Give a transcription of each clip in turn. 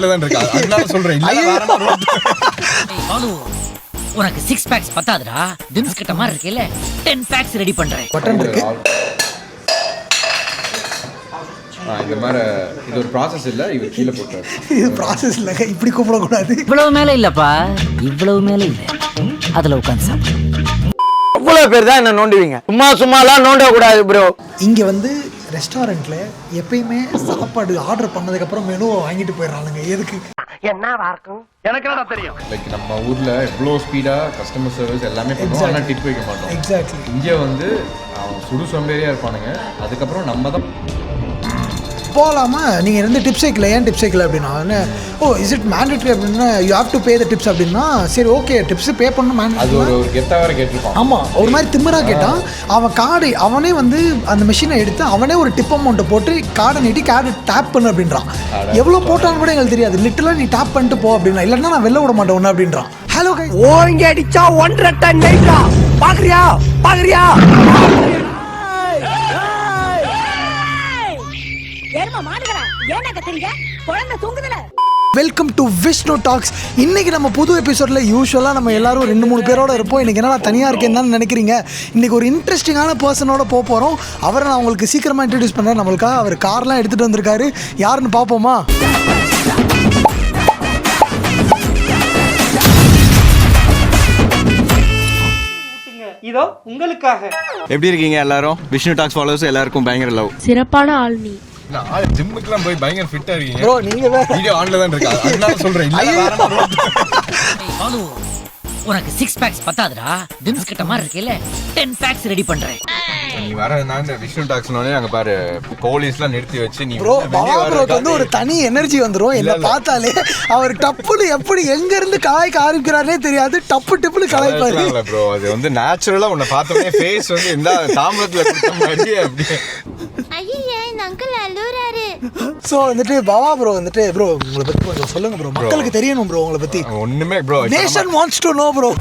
ஆன்ல தான் இருக்கா, அதனால சொல்றேன். உனக்கு 6 packs பத்தாதுடா, திம்ஸ் கிட்ட மாதிரி இருக்கேல 10 packs ரெடி பண்றேன். பட்டன் இருக்கு. இந்த மாதிரி இது ஒரு ப்ராசஸ் இல்ல, இவர் கீழே போட்டாரு. இது ப்ராசஸ் இல்லங்க, இப்படி கூப்பிடக்கூடாது. இவ்வளவு மேல இல்லப்பா, இவ்வளவு மேல இல்ல, அதுல உட்காந்து சாப்பிடு. இவ்வளவு பேர் தான் என்ன நோண்டுவீங்க, சும்மாலாம் நோண்ட கூடாது ப்ரோ. இங்க வந்து ரெஸ்டாரண்ட்ல எப்பயுமே சாப்பாடு ஆர்டர் பண்ணதுக்கு அப்புறம் மெனுவை வாங்கிட்டு போயிடறானுங்க. எதுக்கு? என்னவா இருக்கும் எனக்கு என்ன தெரியும். லைக் நம்ம ஊர்ல எவ்வளோ ஸ்பீடா கஸ்டமர் சர்வீஸ் எல்லாமே பண்ணுவோம், ஆனால் டிப் வைக்க மாட்டோம். எக்ஸாக்ட்லி. இங்கே வந்து அவன் சுடு சோம்பேறியா இருப்பானுங்க, அதுக்கப்புறம் நம்ம தான் போகலாமா, நீங்கள் இருந்து டிப்ஸ் வைக்கல, ஏன் டிப்ஸ் வைக்கல அப்படின்னா, ஓ இஸ் இட் மேண்டேட்ரி அப்படின்னா you have to pay the tips அப்படின்னா, சரி ஓகே டிப்ஸ் பே பண்ணணும் அது மேண்டேட்ரி. ஒரு கெத்தாக வேறு கேட்டிருப்பான். ஆமாம், ஒரு மாதிரி திமிரா கேட்டான். அவன் கார்டு அவனே வந்து அந்த மிஷினை எடுத்து அவனே ஒரு டிப் அமௌண்ட்டை போட்டு கார்டை நீட்டி கார்டு டேப் பண்ணு அப்படின்றான். எவ்வளோ போட்டான்னு கூட எங்களுக்கு தெரியாது, லிட்டலாக நீ டேப் பண்ணிட்டு போ அப்படின்னா, இல்லைன்னா நான் வெளில விட மாட்டேன் ஒன்று அப்படின்றான். ஹலோ கை ஓங்க அடிச்சா 1.5 டன் நெய்டா பாக்குறியா பாக்குறியா. Welcome to Vishnu talks. இன்னைக்கு நம்ம புது எபிசோட்ல யூஸ்வலாக நம்ம எல்லாரும் 2-3 பேரோட இருப்போம். இன்னைக்கு என்ன தனியாக இருக்கேன்னு நினைக்கிறீங்க? இன்னைக்கு ஒரு இன்ட்ரெஸ்டிங்கான பர்சனோட போகிறோம். அவரை நான் உங்களுக்கு சீக்கிரமாக இன்ட்ரடியூஸ் பண்ணுறேன். நம்மளுக்காக அவர் கார்லாம் எடுத்துகிட்டு வந்திருக்காரு. யாருன்னு பார்ப்போமா? இதோ உங்களுக்காக. எப்படி இருக்கீங்க எல்லாரும்? விஷ்ணு டாக்ஸ் ஃபாலோவர்ஸ் எல்லாருக்கும் பயங்கர லவ். சிறப்பான ஆள் நீ. ஜிம்முக்குலாம் போய் பயங்கர ஃபிட்டா இருக்கீங்க ப்ரோ. நீங்க வீடியோ ஆன்ல தான் இருக்கா, அதனால சொல்றேன். உனக்கு 6 packs பத்தாதுடா, திம்ஸ் கிட்ட மாதிரி இருக்கேல 10 packs ரெடி பண்றேன். நீ வரதுனா இந்த விஷ்ணு டாக்ஸ்னோடனே அங்க பாரு போலீஸ்லாம் நிறுத்தி வச்சு நீ ப்ரோ ப்ரோக்கு வந்து ஒரு தனி எனர்ஜி வந்துடும். என்ன பார்த்தாலே அவர் டப்புன்னு எப்படி எங்க இருந்து கலாய்க்க ஆரம்பிக்கிறாரே தெரியாது, டப்பு டிப்புன்னு கலாய்ப்பாரு. ப்ரோ அது வந்து நேச்சுரலா உன்னை பார்த்தோன்னே ஃபேஸ் வந்து இந்த தாம்பரத்துல கொடுத்த மாதிரி அப்படியே. ஐயே இந்த அங்கிள் அழுறாரு. ஸோ வந்துட்டு பாவா ப்ரோ வந்துட்டு ப்ரோ உங்களை பத்தி கொஞ்சம் சொல்லுங்க ப்ரோ, மக்களுக்கு தெரியணும் ப்ரோ உங்களை பத்தி. ஒண்ணுமே bro, nation wants to know bro.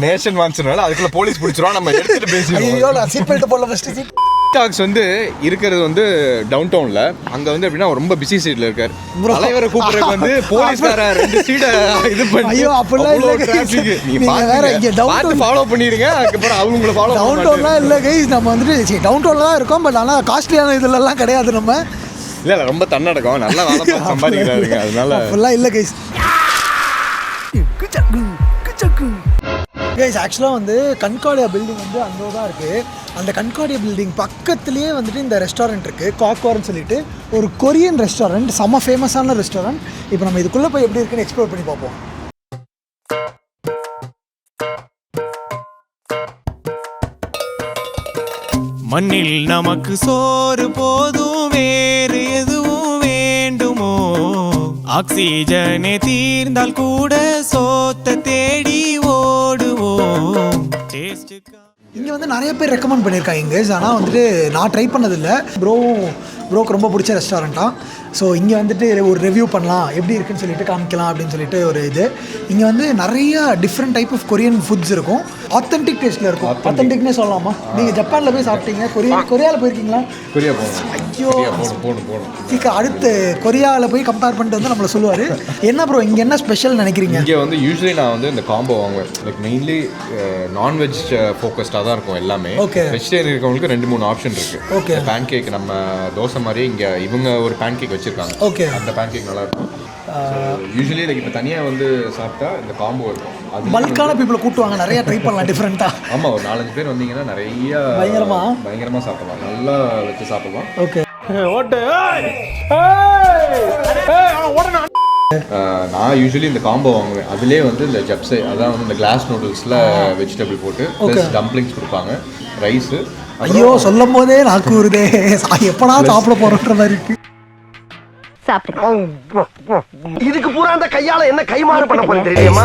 Nation வான்ஸ்னால அதுக்குள்ள போலீஸ் பிடிச்சிரும், நம்ம எடுத்துட்டு பேசிடுவோம். ஐயோ நான் சீட் பெல்ட் போடல ஃபர்ஸ்ட் சீட். டாக்ஸ் வந்து இருக்கிறது வந்து டவுன் டவுன்ல, அங்க வந்து எப்படின்னா ரொம்ப பிஸி சீட்ல இருக்காரு. தலைவரை கூப்பிடுறதுக்கு வந்து போலீஸ்கார 2 சீட இது பண்ணி. ஐயோ அப்படிலாம் இல்ல டிராஃபிக். நீங்க வேற இங்க டவுன் டவுன் ஃபாலோ பண்ணிருங்க, அதுக்கப்புறம் அவங்க உங்களை ஃபாலோ டவுன் டவுன்லாம் இல்ல கைஸ். நம்ம வந்துட்டு டவுன் டவுன்ல தான் இருக்கோம், பட் ஆனா காஸ்ட்லியான இதுல எல்லாம் கிடையாது. நம்ம இல்ல ரொம்ப தன்னடக்கம், நல்லா வேலை பார்த்து சம்பாதிக்கிறாருங்க, அதனால அப்படிலாம் இல்ல கைஸ். கைஸ் ஆக்சுவலாக வந்து கன்கார்டியா பில்டிங் வந்து அங்கே தான் இருக்குது. அந்த கன்கார்டியா பில்டிங் பக்கத்துலேயே வந்துட்டு இந்த ரெஸ்டாரண்ட் இருக்குது, காக்வார்னு சொல்லிட்டு ஒரு கொரியன் ரெஸ்டாரண்ட், செம்ம ஃபேமஸான ரெஸ்டாரண்ட். இப்போ நம்ம இதுக்குள்ளே போய் எப்படி இருக்குன்னு எக்ஸ்ப்ளோர் பண்ணி பார்ப்போம். மண்ணில் நமக்கு சோறு போதும், வேறு எதுவும் வேண்டுமோ? ஆக்சிஜனே தீர்ந்தால் கூட சோத்த தேடி ஓடுவோம். இங்கே வந்து நிறைய பேர் ரெக்கமெண்ட் பண்ணியிருக்காங்க, ஆனால் வந்துட்டு நான் ட்ரை பண்ணதில்லை. ப்ரோக்கு ரொம்ப பிடிச்ச ரெஸ்டாரண்ட்டாக. ஸோ இங்கே வந்துட்டு ஒரு ரிவ்யூ பண்ணலாம், எப்படி இருக்குன்னு சொல்லிட்டு காமிக்கலாம் அப்படின்னு சொல்லிட்டு ஒரு இது. இங்கே வந்து நிறைய different type of Korean foods இருக்கும், ஆத்தென்டிக் டேஸ்ட்டில் இருக்கும். ஆத்தென்டிக்னே சொல்லலாமா? நீங்கள் ஜப்பானில் போய் சாப்பிட்டீங்க, கொரியாவில் போயிருக்கீங்களா? கொரியா போகணும். ஐயோ சீக்கிரம் அடுத்து கொரியாவில் போய் கம்பேர் பண்ணிட்டு வந்து நம்மளை சொல்லுவார். என்ன ப்ரோ இங்கே என்ன ஸ்பெஷல் நினைக்கிறீங்க? இங்கே வந்து யூஸ்வலி நான் வந்து இந்த காம்போ வாங்குவேன். லைக் மெயின்லி நான்வெஜ் ஃபோக்கஸ்டாக தான் இருக்கும் எல்லாமே. ஓகே. வெஜிடேரியன் இருக்கவங்களுக்கு 2-3 ஆப்ஷன் இருக்குது. ஓகே. பேன் கேக் நம்ம தோசை மாதிரியே இங்கே இவங்க ஒரு பேன் கேக் வச்சுருக்காங்க. ஓகே. அந்த பேன் கேக் நல்லாயிருக்கும். யூஸ்வலி லைக் இப்போ தனியாக வந்து சாப்பிட்டா இந்த காம்போ இருக்கும். அது பல்கான பீப்புளை கூட்டுவாங்க, நிறைய ட்ரை பண்ணலாம் டிஃப்ரெண்ட்டாக. ஆமாம், ஒரு 4-5 பேர் வந்தீங்கன்னா நிறைய பயங்கரமாக சாப்பிடலாம், நல்லா வச்சு சாப்பிடலாம். ஓகே. நான் யூஸ்வலி இந்த காம்போ வாங்குவேன். அதுலேயே வந்து இந்த ஜப்ஸே, அதான் வந்து இந்த கிளாஸ் நூடுல்ஸில் வெஜிடபிள் போட்டு ப்ளஸ் டம்ப்ளிங்ஸ் கொடுப்பாங்க, ரைஸு. ஐயோ சொல்லும் போதே நாக்கு வருதே, எப்படா சாப்பிட போறோன்ற மாதிரி இருக்கு. இதுக்கு பூரா அந்த கையால என்ன கைமாறு பண்ண போறீங்க தெரியுமா?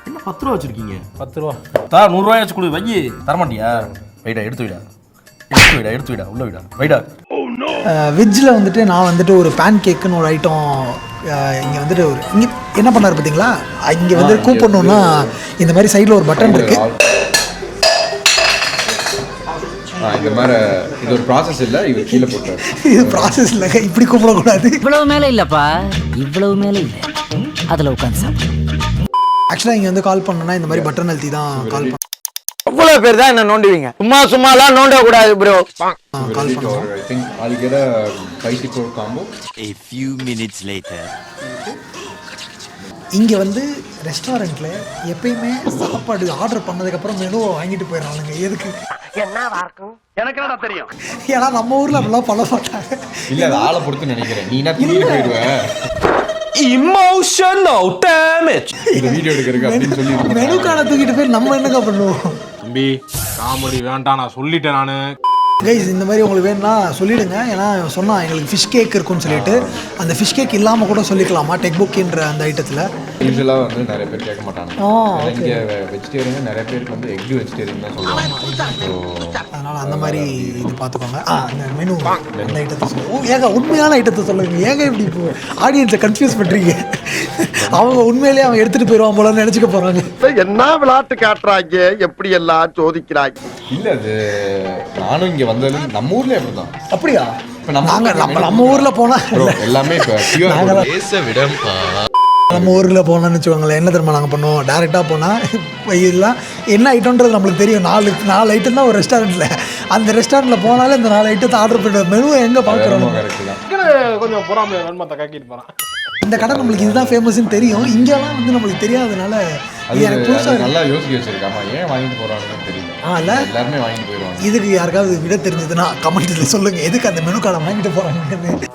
என்ன 10 ரூபா வச்சிருக்கீங்க? 10 ரூபா தா, 100 ரூபாய் வச்சு கொடு. வையி தரமாட்டியா? வைடா, எடுத்து விடா உள்ள விடா வைடா. வெஜ்ஜில் வந்துட்டு நான் வந்துட்டு ஒரு பேன் கேக்குன்னு ஒரு ஐட்டம் இங்கே வந்துட்டு ஒரு இங்கே என்ன பண்ணார் பார்த்தீங்களா? இங்கே வந்து கூப்பிடணுன்னா இந்த மாதிரி சைடில் ஒரு பட்டன் இருக்குது. இந்த மாதிரி இது ஒரு ப்ராசஸ் இல்லை, இவர் கீழே போட்டார். இது ப்ராசஸ் இல்லைங்க, இப்படி கூப்பிடக்கூடாது. இவ்வளவு மேல இல்லப்பா, இவ்வளவு மேல இல்ல. அதுல உட்காந்து சாப்பிடு. ஆக்சுவலாக இங்கே வந்து கால் பண்ணோன்னா இந்த மாதிரி பட்டர் நல்த்தி தான் கால் பண்ண எவ்வளவு பேர் தான் என்ன நோண்டுவீங்க? சும்மாலாம் நோண்ட கூடாது ப்ரோ. கால் பண்ணுவோம். I think I'll get a 5-4 combo. A few minutes later. இங்கே வந்து ரெஸ்டாரண்ட்டில் எப்பயுமே சாப்பாடு ஆர்டர் பண்ணதுக்கப்புறம் மெனுவை வாங்கிட்டு போயிடறாங்க. எதுக்கு? எனக்கு என்னடா தெரியும்? ஏன்னா நம்ம ஊரில் அப்படிலாம் பண்ண மாட்டாங்க. இல்லை, அது ஆளை பொறுத்து நினைக்கிறேன். நீ என்ன தூக்கிட்டு போயிடுவேன் Emotional damage. இந்த வீடியோ எடுக்கிறதுக்கு அப்படின்னு சொல்லி மெனு கார்டை தூக்கிட்டு போய் நம்ம என்னக்கா பண்ணுவோம்? தம்பி காமெடி வேண்டாம், நான் சொல்லிட்டேன் நானு. கைஸ் இந்த மாதிரி உங்களுக்கு வேணும்னா சொல்லிடுங்க. ஏன்னா சொன்னா எங்களுக்கு ஃபிஷ் கேக் இருக்குன்னு சொல்லிட்டு அந்த ஃபிஷ் கேக் இல்லாமல் கூட சொல்லிக்கலாமா டெக் புக்ன்ற அந்த ஐட்டத்தில். யூஸ்வலாக வந்து நிறைய பேர் கேட்க மாட்டாங்க. ஓகே. இங்கே வெஜிடேரியன் நிறைய பேருக்கு வந்து எக் வெஜிடேரியன் தான் சொல்லுவாங்க. அதனால் அந்த மாதிரி இது பார்த்துக்கோங்க. அந்த மெனு அந்த ஐட்டத்தை சொல்லுவோம். ஏங்க உண்மையான ஐட்டத்தை சொல்லுங்க. ஏங்க இப்படி இப்போ ஆடியன்ஸை கன்ஃபியூஸ் பண்ணுறீங்க? அவங்க உண்மையிலேயே அவங்க எடுத்துகிட்டு போயிடுவான் போலன்னு நினச்சிக்க போகிறாங்க. என்ன விளையாட்டு காட்டுறாங்க, எப்படி எல்லாம் சோதிக்கிறாங்க. இல்லை, அது நானும் இங்கே வந்தது நம்ம ஊர்லேயே அப்படி தான். அப்படியா? இப்போ நம்ம ஊரில் போனால் எல்லாமே இப்போ பேச விடம்பா. நம்ம ஊரில் போனோம்னு வச்சுக்கோங்களேன், என்ன தெரியுமா நாங்கள் பண்ணுவோம்? டேரெக்டாக போனால் இதெல்லாம் என்ன ஐட்டம்ன்றது நம்மளுக்கு தெரியும். நாலு ஐட்டம் தான் ஒரு ரெஸ்டாரண்ட்டில். அந்த ரெஸ்டாரண்ட்டில் போனாலே இந்த 4 ஐட்டத்தை ஆர்டர் பண்ணுற மெனுவை எங்கே பார்க்குறோம்? கரெக்ட் தான். கொஞ்சம் பொறாமை வெண்மத்தை காக்கிட்டு போறான். இந்த கடை நம்மளுக்கு இதுதான் ஃபேமஸ்ன்னு தெரியும். இங்கெல்லாம் வந்து நம்மளுக்கு தெரியாதனால இது எனக்கு புதுசாக நல்லா யோசிக்க வச்சிருக்காமா, ஏன் வாங்கிட்டு போறாங்கன்னு தெரியல. இல்லை எல்லாருமே வாங்கிட்டு போயிடுவாங்க. இதுக்கு யாருக்காவது விட தெரிஞ்சதுன்னா கமெண்ட்ல சொல்லுங்க, எதுக்கு அந்த மெனு கார்டை வாங்கிட்டு போறாங்கன்னு.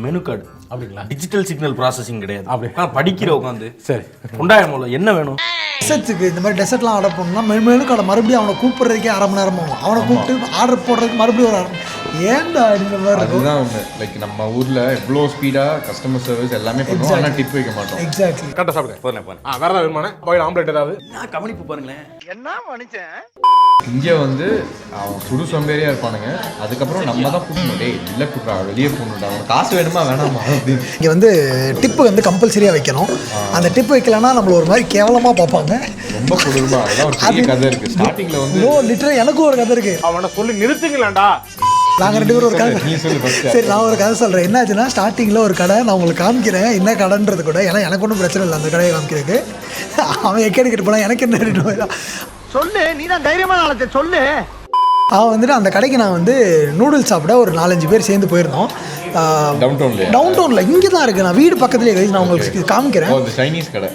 மெனு கார்டு அப்படிங்களா? டிஜிட்டல் சிக்னல் ப்ராசஸிங் கிடையாது. அப்படி படிக்கிற உட்காந்து சரி உண்டாயமோ என்ன வேணும்? டெசர்ட்ஸுக்கு இந்த மாதிரி டெசர்ட்லாம் ஆர்டர் பண்ணோம்னா மெனு கார்டை மறுபடியும் அவனை கூப்பிட்றதுக்கே 1/2 மணி நேரம் ஆகும். அவனை கூப்பிட்டு ஆர்டர் போடுறதுக்கு மறுபடியும் ஒரு ஏன்டா இந்த மாதிரி இருக்கும். அதுதான் ஒன்று. லைக் நம்ம ஊரில் எவ்வளோ ஸ்பீடாக கஸ்டமர் சர்வீஸ் எல்லாமே பண்ணுவோம், ஆனால் டிப் வைக்க மாட்டோம். எக்ஸாக்ட்லி. கரெக்டாக சாப்பிடுங்க. வேற ஏதாவது வேணுமானே? பாயில் ஆம்லெட் ஏதாவது? நான் கவனிப்பு பாருங்களேன். என்ன மனுஷன் இங்கே வந்து அவன் சுடு சோம்பேறியாக இருப்பானுங்க. அதுக்கப்புறம் நம்ம தான் கூட்டணும். டேய் இல்லை கூட்டுறா, வெளியே போகணுண்டா, அவனுக்கு காசு வேணுமா வேணாமா அப்படின்னு. இங்கே வந்து டிப்பு வந்து கம்பல்சரியாக வைக்கணும். அந்த டிப்பு வைக்கலன்னா நம்மள ஒரு மாதிரி கேவலமாக பார்ப்பாங்க. ரொம்ப கொடூரமா. அதெல்லாம் ஒரு பெரிய கதை இருக்குது. ஸ்டார்டிங்கில் வந்து லிட்டரல் எனக்கும் ஒரு கதை இருக்குது. அவனை சொல்லி நிறுத்துங்களாண்டா. நாங்கள் 2 பேரும் ஒரு கதை. நீ சொல்லு first. சரி, நான் ஒரு கதை சொல்கிறேன். என்னாச்சுன்னா ஸ்டார்டிங்கில் ஒரு கடை நான் உங்களுக்கு காமிக்கிறேன். என்ன கடைன்றது கூட, ஏன்னா எனக்கு ஒன்றும் பிரச்சனை இல்லை அந்த கடையை காமிக்கிறதுக்கு. அவன் எக்கேடுக்கிட்டு போனால் எனக்கு என்ன சொல்லு, நீ தான் தைரியமான ஆளத்தை சொல்லு. அவன் வந்துட்டு அந்த கடைக்கு நான் வந்து நூடுல்ஸ் சாப்பிட ஒரு 4-5 பேர் சேர்ந்து போயிருந்தோம். டவுன் டவுனில் இங்கே தான் இருக்குது. நான் வீடு பக்கத்துலேயே நான் உங்களுக்கு காமிக்கிறேன். சைனீஸ் கடை.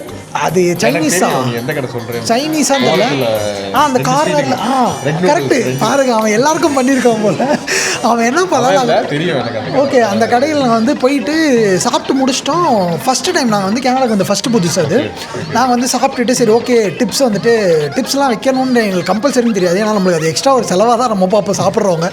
அது சைனீஸா? எந்த கடை சொல்கிறேன்? சைனீஸா தெரியல. அந்த கார்னரில் கரெக்டு பாருங்க. அவன் எல்லாருக்கும் பண்ணியிருக்கான் போல. அவன் என்ன பண்ணலாம் தெரியும் எனக்கு. ஓகே, அந்த கடையில் நான் வந்து போயிட்டு சாப்பிட்டு முடிச்சிட்டோம். ஃபஸ்ட்டு டைம் நாங்கள் வந்து கேனடாக்கு வந்து ஃபஸ்ட்டு புதுசு அது. நாங்கள் வந்து சாப்பிட்டுட்டு சரி ஓகே டிப்ஸ் வந்துட்டு டிப்ஸ்லாம் வைக்கணும்னு எங்களுக்கு கம்பல்சரின்னு தெரியாது. ஏன்னா நம்மளுக்கு அது எக்ஸ்ட்ரா ஒரு செலவாக தான் நம்ம அப்போ சாப்பிட்றவங்க.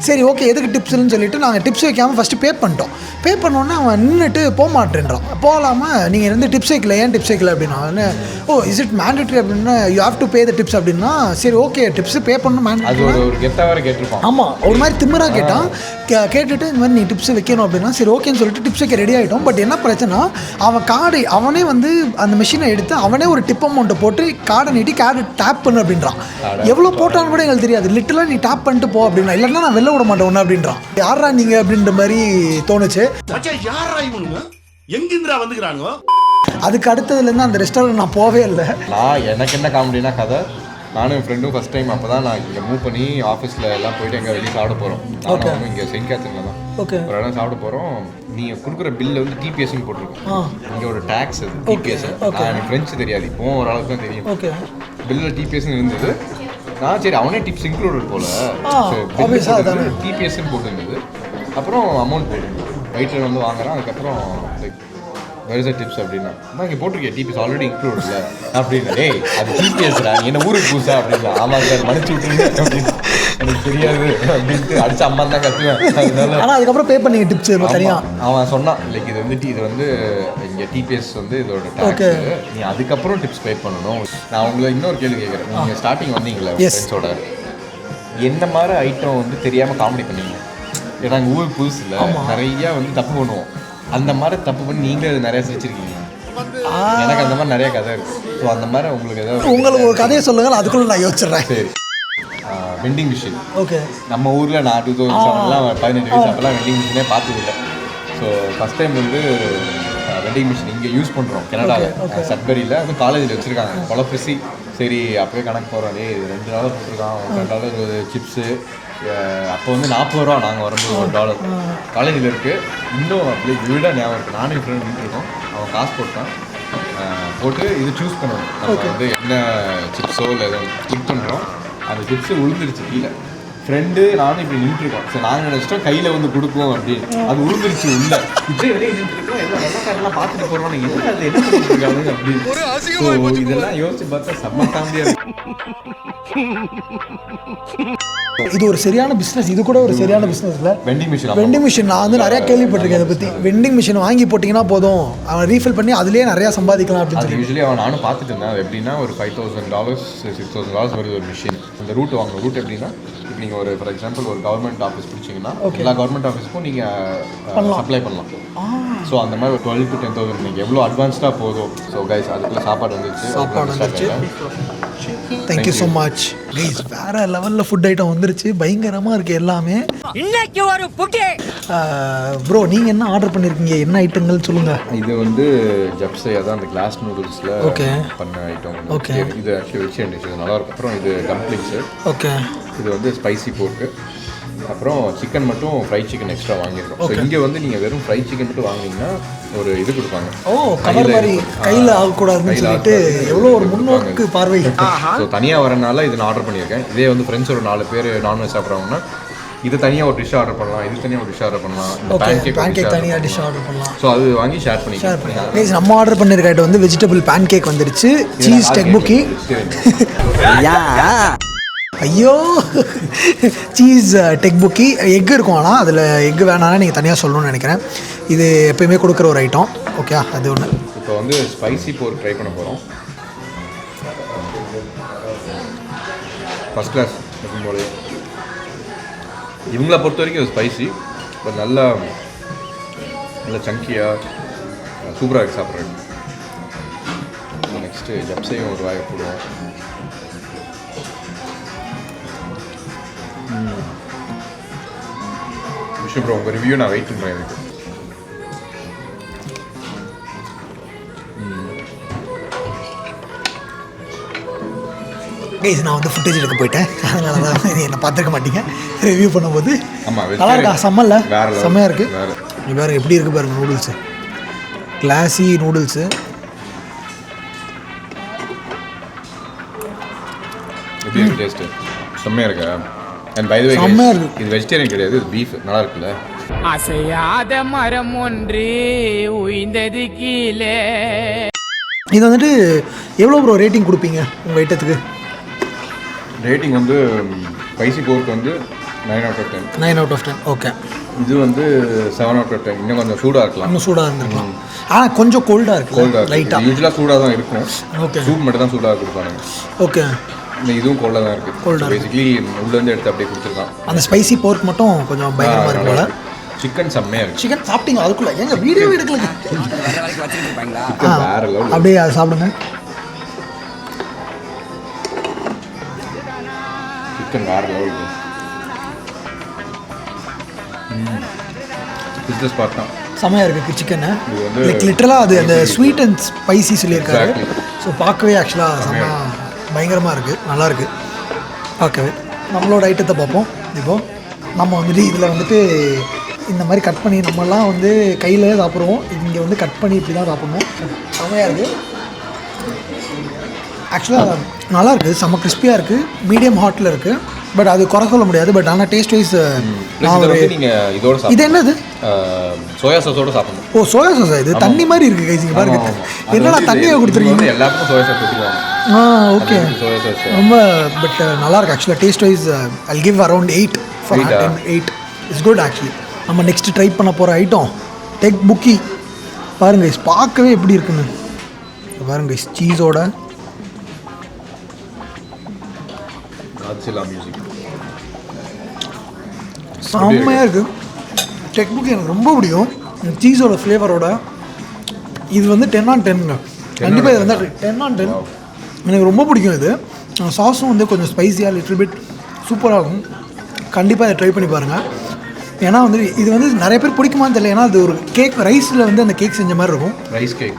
சரி ஓகே எதுக்கு டிப்ஸ்ன்னு சொல்லிட்டு நாங்கள் டிப்ஸ் வைக்காமல் ஃபஸ்ட்டு பே பண்ணிட்டோம். பே பண்ணோன்னே அவன் நின்றுட்டு போக மாட்டேன்றான். போகலாமல் நீங்கள் இருந்து டிப்ஸ் வைக்கல, ஏன் டிப்ஸ் வைக்கல அப்படின்னா, ஓ இஸ் இட் மேண்டேட்ரி அப்படின்னா you have to pay the tips அப்படின்னா, சரி ஓகே டிப்ஸ் பே பண்ணணும் மேண்டேட்ரி. ஒரு கெத்தாக வேறு கேட்டிருப்பான். ஆமாம், ஒரு மாதிரி திமிராக கேட்டான். கேட்டுட்டு இந்த மாதிரி நீ டிப்ஸ் வைக்கணும் அப்படின்னா சரி ஓகேன்னு சொல்லிட்டு டிப்ஸ் வைக்க ரெடி ஆகிட்டோம். பட் என்ன பிரச்சனை, அவன் கார்டு அவனே வந்து அந்த மிஷினை எடுத்து அவனே ஒரு டிப் அமௌண்ட்டை போட்டு கார்டை நீட்டி கார்டு டேப் பண்ணு அப்படின்றான். எவ்வளோ போட்டான்னு கூட எங்களுக்கு தெரியாது. லிட்டலாக நீ டேப் பண்ணிட்டு போ அப்படின்னா, இல்லைன்னா நான் வெளில விட மாட்டேன் ஒன்று அப்படின்றான். யாரா நீங்கள் அப்படின்ற மாதிரி தோணுச்சு. எங்கிருந்தா வந்துக்கிறானுங்க. அதுக்கு அடுத்ததுலேருந்து அந்த ரெஸ்டாரண்ட் நான் போவே இல்லை. எனக்கு என்ன காமெடினா கதை, நானும் என் ஃப்ரெண்டும் ஃபஸ்ட் டைம் அப்போ தான் நான் இங்கே மூவ் பண்ணி ஆஃபீஸில் எல்லாம் போயிட்டு எங்கே வெளியே சாப்பிட போகிறோம். நானும் இங்கே செயின்ட் கேத்தரின்ல தான் ஒரு இடம் சாப்பிட போகிறோம். நீங்கள் கொடுக்குற பில்லில் வந்து டிபிஎஸ்ன்னு போட்டிருக்கோம். இங்கே ஒரு டேக்ஸ் அது டிபிஎஸ். எனக்கு ஃப்ரெஞ்சு தெரியாது, இப்போவும் ஓரளவுக்கு தான் தெரியும். ஓகே, பில்லில் டிபிஎஸ்ன்னு இருந்தது. நான் சரி அவனே டிப்ஸ் இன்க்ளூடட் போல் டிபிஎஸ்ன்னு போட்டுருந்தது. அப்புறம் அமௌண்ட் போட்டுருந்தது. வெயிட்டர் வந்து வாங்குறான். அதுக்கப்புறம் லைக் வெரி சார் டிப்ஸ் அப்படின்னா, நான் இங்கே போட்டிருக்கேன் டிபிஎஸ் ஆல்ரெடி இன்க்ளூட்ல அப்படின்னா, டேய் அது டிபிஎஸ்டா நீ என்ன ஊருக்கு புதுசா அப்படின்னா, ஆமாம் சார் மன்னிச்சு விட்டுருங்க அப்படின்னு, எனக்கு தெரியாது அப்படின்ட்டு அடிச்சு அம்மா தான் கற்றுவேன். அதனால ஆனால் அதுக்கப்புறம் பே பண்ணி டிப்ஸ் தனியாக அவன் சொன்னான் லைக் இது வந்து இங்கே டிபிஎஸ் வந்து இதோட டேக்ஸ், நீ அதுக்கப்புறம் டிப்ஸ் பே பண்ணணும். நான் உங்களை இன்னொரு கேள்வி கேட்குறேன். நீங்கள் ஸ்டார்டிங் வந்தீங்களே ஃப்ரெண்ட்ஸோட, என்ன மாதிரி ஐட்டம் வந்து தெரியாமல் காமெடி பண்ணீங்க? ஏன்னா எங்கள் ஊருக்கு புதுசு இல்லை, நிறையா வந்து தப்பு பண்ணுவோம். அந்த மாதிரி தப்பு பண்ணி நீங்களே அது நிறைய சிரிச்சிருக்கீங்க. எனக்கு அந்த மாதிரி நிறைய கதை இருக்கு. ஸோ அந்த மாதிரி உங்களுக்கு ஏதாவது உங்களுக்கு ஒரு கதையை சொல்லுங்க, அதுக்குள்ள நான் யோசிச்சிடுறேன். சரி, வெண்டிங் மிஷின். ஓகே. நம்ம ஊரில் நான் 2007 15 வயசு அப்போல்லாம் வெண்டிங் மிஷினே பார்த்ததில்லை. ஸோ ஃபஸ்ட் டைம் வந்து வெண்டிங் மிஷின் இங்கே யூஸ் பண்ணுறோம் கனடாவில், சட்பரியில். அதுவும் காலேஜில் வச்சுருக்காங்க கொலப்பிசி. சரி அப்படியே கணக்கு போகிறோம், $2 போட்டிருக்கான், $2 சிப்ஸு. அப்போ வந்து $40 நாங்கள் வரும்போது $1 காலேஜில் இருக்குது. இன்னும் அப்படியே வீடாக ஞாபகம் இருக்குது. நானும் என் ஃப்ரெண்ட் நின்றுருக்கோம், அவன் காசு போட்டான். போட்டு இது சூஸ் பண்ணணும், நம்ம வந்து என்ன சிப்ஸோ இல்லை எதோ கிளிக் பண்ணுறோம். அந்த சிப்ஸு விழுந்துருச்சு கீழே. ஃப்ரெண்டு நானும் இப்படி நின்றுருக்கோம். ஸோ நாங்கள் நினச்சிட்டோம் கையில் வந்து கொடுப்போம் அப்படின்னு. அது விழுந்துருச்சு உள்ள. இப்படியே வெளியே நின்றுருக்கோம், எல்லாம் வெள்ளக்காரெல்லாம் பார்த்துட்டு போகிறோம், என்ன அது என்ன பண்ணிட்டு இருக்காங்க அப்படின்னு. ஸோ இதெல்லாம் யோசிச்சு பார்த்தா செம்ம காமெடியாக இது ஒரு சரியான பிஸ்னஸ். இது கூட ஒரு சரியான பிஸ்னஸ்ல வெண்டிங் மிஷின். வெண்டிங் மிஷின் நான் வந்து நிறையா கேள்விப்பட்டிருக்கேன் அதை பற்றி. வெண்டிங் மிஷின் வாங்கி போட்டிங்கன்னா போதும், அவன் ரீஃபில் பண்ணி அதுலேயே நிறையா சம்பாதிக்கலாம் அப்படின்னு சொல்லி. யூஸ்வலி அவன் நானும் பார்த்துட்டு இருந்தேன். அது எப்படின்னா ஒரு $5,000 $6,000 வருது ஒரு மிஷின். அந்த ரூட் வாங்கணும். ரூட் எப்படின்னா இப்போ நீங்கள் ஒரு ஃபார் எக்ஸாம்பிள் ஒரு கவர்மெண்ட் ஆஃபீஸ் பிடிச்சிங்கன்னா எல்லா கவர்மெண்ட் ஆஃபீஸ்க்கும் நீங்கள் சப்ளை பண்ணலாம். ஸோ அந்த மாதிரி ஒரு 12 to 10,000 நீங்கள் எவ்வளோ அட்வான்ஸ்டாக போதும். ஸோ கைஸ் அதுக்குள்ளே சாப்பாடு வந்துருச்சு. Thank you so much guys. வேற லெவலில் ஃபுட் ஐட்டம் வந்துருச்சு, பயங்கரமாக இருக்குது எல்லாமே. இன்னைக்கு ஒரு புட்டே ப்ரோ நீங்கள் என்ன ஆர்டர் பண்ணியிருக்கீங்க, என்ன ஐட்டங்கள் சொல்லுங்கள். இது வந்து ஜப்ஸே, அதான் அந்த கிளாஸ் நூடுல்ஸில் பண்ண ஐட்டம். ஓகே. இது ஆக்சுவலி வெஜிடேரியன் டிஷ், இது நல்லாயிருக்கும். அப்புறம் இது டம்ப்ளிங்ஸு. ஓகே. இது வந்து ஸ்பைசி போர்க்கு. அப்புறம் சிக்கன் மட்டும் ஃப்ரைட் சிக்கன் எக்ஸ்ட்ரா வாங்கியிருக்கோம். ஸோ இங்கே வந்து நீங்கள் வெறும் ஃப்ரைட் சிக்கன் மட்டும் வாங்கினீங்கன்னா ஒரு இது கொடுப்பாங்க. கவர் மாதிரி கையில் ஆகக்கூடாதுன்னு சொல்லிட்டு எவ்வளோ ஒரு முன்னோக்கு பார்வை. ஸோ தனியாக வரனால இது நான் ஆர்டர் பண்ணியிருக்கேன். இதே வந்து ஃப்ரெண்ட்ஸ் ஒரு 4 பேர் நான்வெஜ் சாப்பிட்றாங்கன்னா இது தனியாக ஒரு டிஷ் ஆர்டர் பண்ணலாம், இது தனியாக ஒரு டிஷ் ஆர்டர் பண்ணலாம், பேன்கேக் தனியாக டிஷ் ஆர்டர் பண்ணலாம். ஸோ அது வாங்கி ஷேர் பண்ணிக்கலாம். கைஸ் நம்ம ஆர்டர் பண்ணியிருக்க ஐட்டம் வந்து வெஜிடபிள் பேன்கேக் வந்துருச்சு, சீஸ் டெக்புக்கி. ஐயோ சீஸ் டெக்புக்கி. எக் இருக்கும், ஆனால் அதில் எக் வேணாலும் நீங்கள் தனியாக சொல்லணும்னு நினைக்கிறேன். இது எப்பயுமே கொடுக்குற ஒரு ஐட்டம். ஓகே, அது ஒன்று. இப்போ வந்து ஸ்பைசி போர் ட்ரை பண்ண போகிறோம். ஃபஸ்ட் கிளாஸ் போல. இவங்கள பொறுத்த வரைக்கும் இது ஸ்பைசி இப்போ நல்லா சங்கியாக சூப்பராக இருக்குது சாப்பிட்றேன். நெக்ஸ்ட்டு ஜப்ஸையும் ஒரு வாயை போடுவோம். விஷயம் ப்ரோ, உங்கள் ரிவ்யூ நான் வெயிட் பண்ணுறேன். எனக்கு கைஸ் நான் வந்து ஃபுட்டேஜ் எடுக்க போயிட்டேன், அதனால தான் என்னை பார்த்துருக்க மாட்டீங்க ரிவ்யூ பண்ணும்போது. நல்லா இருக்கா? செம்மல்ல, செம்மையாக இருக்குது. இது வேறு எப்படி இருக்குது பாருங்கள் நூடுல்ஸு, கிளாஸி நூடுல்ஸு. எப்படி இருக்குது டேஸ்ட்டு? செம்மையாக இருக்கா? அண்ட் பை தி வே இது வெஜிடேரியன் கிடையாது, இது பீஃப். நல்லா இருக்குல்ல? அசையாத மரம் ஒன்று உயிர்ந்தது கீழே. இது வந்துட்டு எவ்வளோ ப்ரோ ரேட்டிங் கொடுப்பீங்க உங்கள் ஐட்டத்துக்கு? ரேட்டிங் வந்து ஸ்பைசி போர்க்கு வந்து 9 out of 10. 9 out of 10. Okay. இது வந்து 7 out of 10. இன்னும் கொஞ்சம் சூடாக இருக்கலாம். இன்னும் சூடாக இருந்திருக்கலாம். ஆனால் கொஞ்சம் கோல்டாக இருக்குது. கோல்டாக லைட்டாக. யூஸ்வலாக சூடாக தான் இருக்கும். ஓகே. சூப் மட்டும் தான் சூடாக கொடுப்பாங்க. ஓகே. இதுவும் கோல்டாக தான் இருக்குது. பேசிக்கலி உள்ளேருந்து எடுத்து அப்படியே கொடுத்துருக்கான். அந்த ஸ்பைசி போர்க் மட்டும் கொஞ்சம் பயங்கரமாக இருக்கு போல. சிக்கன் செம்மையாக இருக்குது. சிக்கன் சாப்பிட்டீங்க அதுக்குள்ளே? எங்க வீடியோ எடுக்கல. சிக்கன் வேற லெவல். அப்படியே அதை சாப்பிடுங்க. சிக்கன் வேற லெவல். பிஸ்னஸ் பார்ட் தான் செம்மையாக இருக்குது சிக்கனு. லைக் லிட்டரலாக அது அந்த ஸ்வீட் அண்ட் ஸ்பைசி சொல்லியிருக்காரு. ஸோ பார்க்கவே ஆக்சுவலாக செம்ம பயங்கரமாக இருக்குது, நல்லாயிருக்கு பார்க்கவே. நம்மளோட ஐட்டத்தை பார்ப்போம். இப்போது நம்ம வந்துட்டு இதில் வந்துட்டு இந்த மாதிரி கட் பண்ணி நம்மலாம் வந்து கையில் சாப்பிடுவோம். இங்கே வந்து கட் பண்ணி இப்படி தான் சாப்பிட்ணும். செம்மையாக இருக்குது ஆக்சுவலாக. நல்லாயிருக்கு, செம்ம கிறிஸ்பியாக இருக்குது. மீடியம் ஹாட்டில் இருக்குது. பட் அது குறை சொல்ல முடியாது. பட் ஆனால் டேஸ்ட் வைஸ் நீங்கள் இதோட இது என்னது சோயா சாஸோட சாப்பிடணும். ஓ சோயா சாஸா? இது தண்ணி மாதிரி இருக்குது கைஸ். இங்கே பாருங்க, என்னடா தண்ணியாக கொடுத்துருக்கீங்க. எல்லாருக்கும் சோயா சாஸ் கொடுத்துருவாங்க. ஓகே. சோயா சாஸ் ரொம்ப பட் நல்லாயிருக்கு ஆக்சுவலாக. Taste wise I'll give around 8 for 8. It's good actually. நம்ம நெக்ஸ்ட் ட்ரை பண்ண போகிற ஐட்டம் டெக்புக்கி. பாருங்க கைஸ், பார்க்கவே எப்படி இருக்குன்னு பாருங்க கைஸ். சீஸோட மியூசிக் செம்மையாக இருக்குது. டெக்புக்கி எனக்கு ரொம்ப பிடிக்கும். சீஸோட ஃப்ளேவரோட இது வந்து 10 on 10. கண்டிப்பாக இது வந்து 10 on 10. எனக்கு ரொம்ப பிடிக்கும் இது. சாஸும் வந்து கொஞ்சம் ஸ்பைஸியாக லிட்டில் பிட் சூப்பராக இருக்கும். கண்டிப்பாக இதை ட்ரை பண்ணி பாருங்கள். ஏன்னா வந்து இது வந்து நிறைய பேர் பிடிக்குமான்னு தெரியல. ஏன்னா அது ஒரு கேக் ரைஸில் வந்து அந்த கேக் செஞ்ச மாதிரி இருக்கும். ரைஸ் கேக்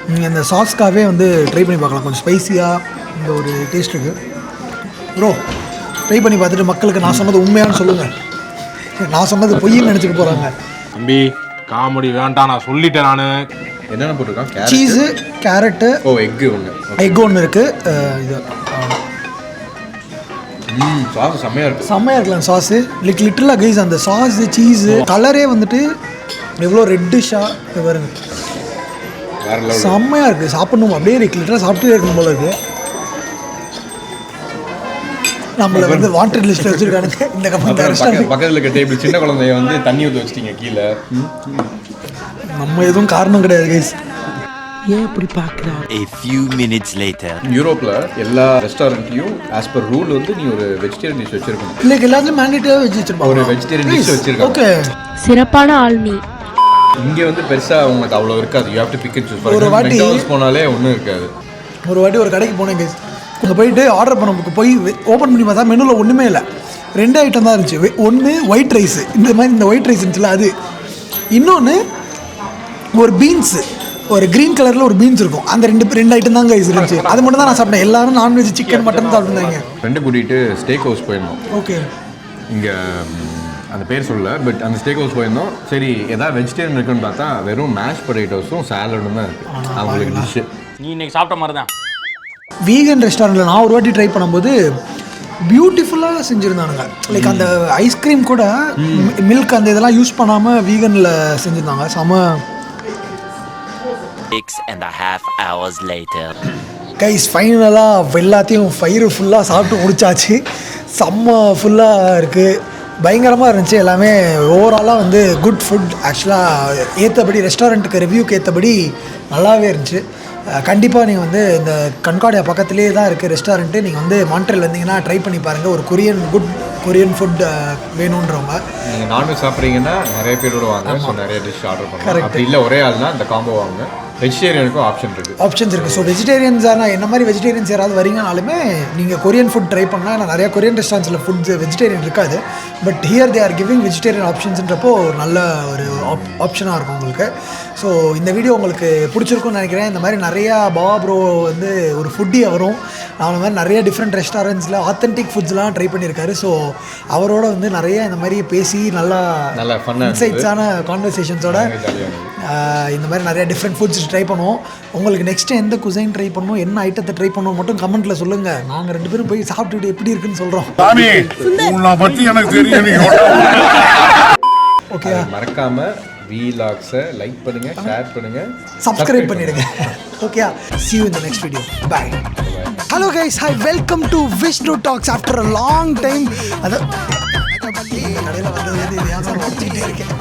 நீங்கள் அந்த சாஸ்க்காகவே வந்து ட்ரை பண்ணி பார்க்கலாம். கொஞ்சம் ஸ்பைஸியாக இந்த ஒரு டேஸ்ட் இருக்குது. ப்ரோ ட்ரை பண்ணி பார்த்துட்டு மக்களுக்கு நான் சொன்னது உண்மையானு சொல்லுங்கள். நான் சொன்னது பொய்ன்னு நினச்சிட்டு போகிறாங்க. தம்பி காமெடி வேண்டாம், நான் சொல்லிட்டேன். நான் என்னென்ன போட்டிருக்கான்? சீஸு, கேரட்டு, எக்கு ஒன்று இருக்குது. இது சாஸ் செம்மையாக இருக்குது. செம்மையாக இருக்கலாம் சாஸு. லிட்டரலாக கைஸ் அந்த சாஸு சீஸு கலரே வந்துட்டு எவ்வளோ ரெட்டிஷாக வருங்க. வேற லெவல். செம்மையாக இருக்குது. சாப்பிடணும் அப்படியே லிட்டராக சாப்பிட்டே இருக்கணும் போல இருக்குது. நம்மளை வந்து வாண்டட் லிஸ்ட்டில் வச்சுருக்கானுங்க இந்த ரெஸ்டாரண்ட். பக்கத்தில் இருக்க டேபிள் சின்ன குழந்தைய வந்து தண்ணி ஊற்றி வச்சிட்டீங்க கீழே. நம்ம எதுவும் காரணம் கிடையாது guys. A few minutes later. யூரோப்பில் எல்லா ரெஸ்டாரண்ட்லையும் ஆஸ் பர் ரூல் வந்து நீ ஒரு வெஜிடேரியன் டிஷ் வச்சிருக்கணும். இல்லை எல்லாத்துலையும் மேண்டேட்டரியாக வச்சு வச்சிருப்பாங்க. ஒரு வெஜிடேரியன் டிஷ் வச்சிருக்காங்க. ஓகே. சிறப்பான ஆள் நீ. இங்கே வந்து பெருசாக உங்களுக்கு அவ்வளோ இருக்காது. You have to pick and choose. ஒரு வாட்டி போனாலே ஒன்றும் இருக்காது. ஒரு வாட்டி ஒரு கடைக்கு போனேன் கைஸ். அங்கே போயிட்டு ஆர்டர் பண்ண போய் ஓப்பன் பண்ணி பார்த்தா மெனுவில் ஒன்றுமே இல்லை. 2 ஐட்டம் தான் இருந்துச்சு. ஒன்று ஒயிட் ரைஸு, இந்த மாதிரி இந்த ஒயிட் ரைஸ் இருந்துச்சுல அது. இன்னொன்று ஒரு பீன்ஸு, ஒரு க்ரீன் கலரில் ஒரு பீன்ஸ் இருக்கும். அந்த ரெண்டு ஐட்டம் தான் கைஸ் இருந்துச்சு. அது மட்டும் தான் நான் சாப்பிட்டேன். எல்லாரும் நான்வெஜ் சிக்கன் மட்டன் சாப்பிட்டுருந்தாங்க. ஃப்ரெண்டு கூட்டிகிட்டு ஸ்டேக் ஹவுஸ் போயிருந்தோம். ஓகே. இங்கே அந்த பேர் சொல்லல, பட் அந்த ஸ்டேக் ஹவுஸ் போயிருந்தோம். சரி எதாவது வெஜிடேரியன் இருக்குன்னு பார்த்தா வெறும் மேஷ் பொட்டேட்டோஸும் சாலடும் தான் இருக்குது அவங்களுக்கு டிஷ்ஷு. நீ இன்னைக்கு சாப்பிட்ட மாதிரி தான். வீகன் ரெஸ்டாரண்ட்டில் நான் ஒரு வாட்டி ட்ரை பண்ணும்போது பியூட்டிஃபுல்லாக செஞ்சுருந்தானுங்க. லைக் அந்த ஐஸ்கிரீம் கூட மில்க் அந்த இதெல்லாம் யூஸ் பண்ணாமல் வீகனில் செஞ்சுருந்தாங்க. செம. 6.5 hours later. கைஸ் ஃபைனலாக எல்லாத்தையும் ஃபயிறு ஃபுல்லாக சாப்பிட்டு முடிச்சாச்சு. செம்ம ஃபுல்லாக இருக்குது. பயங்கரமாக இருந்துச்சு எல்லாமே. ஓவராலாக வந்து குட் ஃபுட். ஆக்சுவலாக ஏற்றபடி ரெஸ்டாரண்ட்டுக்கு ரிவ்யூக்கு ஏற்றபடி நல்லாவே இருந்துச்சு. கண்டிப்பாக நீங்கள் வந்து இந்த கன்கார்டியா பக்கத்துலேயே தான் இருக்குது ரெஸ்டாரண்ட்டு. நீங்கள் வந்து மான்ட்ரியல் வந்தீங்கன்னா ட்ரை பண்ணி பாருங்கள். ஒரு குட் கொரியன் ஃபுட் வேணுன்றவங்க. நீங்கள் நான்வெஜ் சாப்பிட்றீங்கன்னா நிறைய பேரோட வாங்க. ஸோ நிறைய டிஷ் ஆர்டர் பண்ணுங்க. அப்படி இல்லை ஒரே ஆள்னா இந்த காம்போ வாங்க. வெஜிடேரியனுக்கும் ஆப்ஷன்ஸ் இருக்குது. ஸோ வெஜிடேரியன்ஸான என்ன மாதிரி வெஜிடேரியன்ஸ் யாராவது வரீங்கனாலுமே நீங்கள் கொரியன் ஃபுட் ட்ரை பண்ணலாம். ஏன்னா நிறையா கொரியன் ரெஸ்டாரண்ட்ஸில் ஃபுட்ஸ் வெஜிடேரியன் இருக்காது. But here they are giving vegetarian ஆப்ஷன்ஸ்ன்றப்போ நல்ல ஒரு ஆப்ஷனாக இருக்கும் உங்களுக்கு. ஸோ இந்த வீடியோ உங்களுக்கு பிடிச்சிருக்கும்னு நினைக்கிறேன். இந்த மாதிரி நிறையா பாபா ப்ரோ வந்து ஒரு ஃபுட்டி வரும். அவன மாதிரி நிறைய டிஃப்ரெண்ட் ரெஸ்டாரண்ட்ஸில் ஆத்தென்டிக் ஃபுட்ஸ்லாம் ட்ரை பண்ணியிருக்காரு. ஸோ அவரோட வந்து நிறைய இந்த மாதிரி பேசி நல்லா இன்சைட்ஸான கான்வர்சேஷன்ஸோட இந்த மாதிரி நிறைய டிஃப்ரெண்ட் ஃபுட்ஸ் ட்ரை பண்ணுவோம். உங்களுக்கு நெக்ஸ்ட்டு எந்த குசைன் ட்ரை பண்ணணும், என்ன ஐட்டத்தை ட்ரை பண்ணணும் மட்டும் கமெண்ட்டில் சொல்லுங்கள். நாங்கள் 2 பேரும் போய் சாப்பிட்டுட்டு எப்படி இருக்குன்னு சொல்கிறோம். ஓகே, மறக்காம வீலாக்ஸை லைக் பண்ணுங்க, ஷேர் பண்ணுங்க, சப்ஸ்கிரைப் பண்ணிடுங்க. Okay, see you in the next video. Bye. Hello guys, hi, welcome to Vishnu Talks after a long time. அது கடையில் வந்ததுலேருந்து இது ஏன் சார் வச்சுக்கிட்டே இருக்கேன்.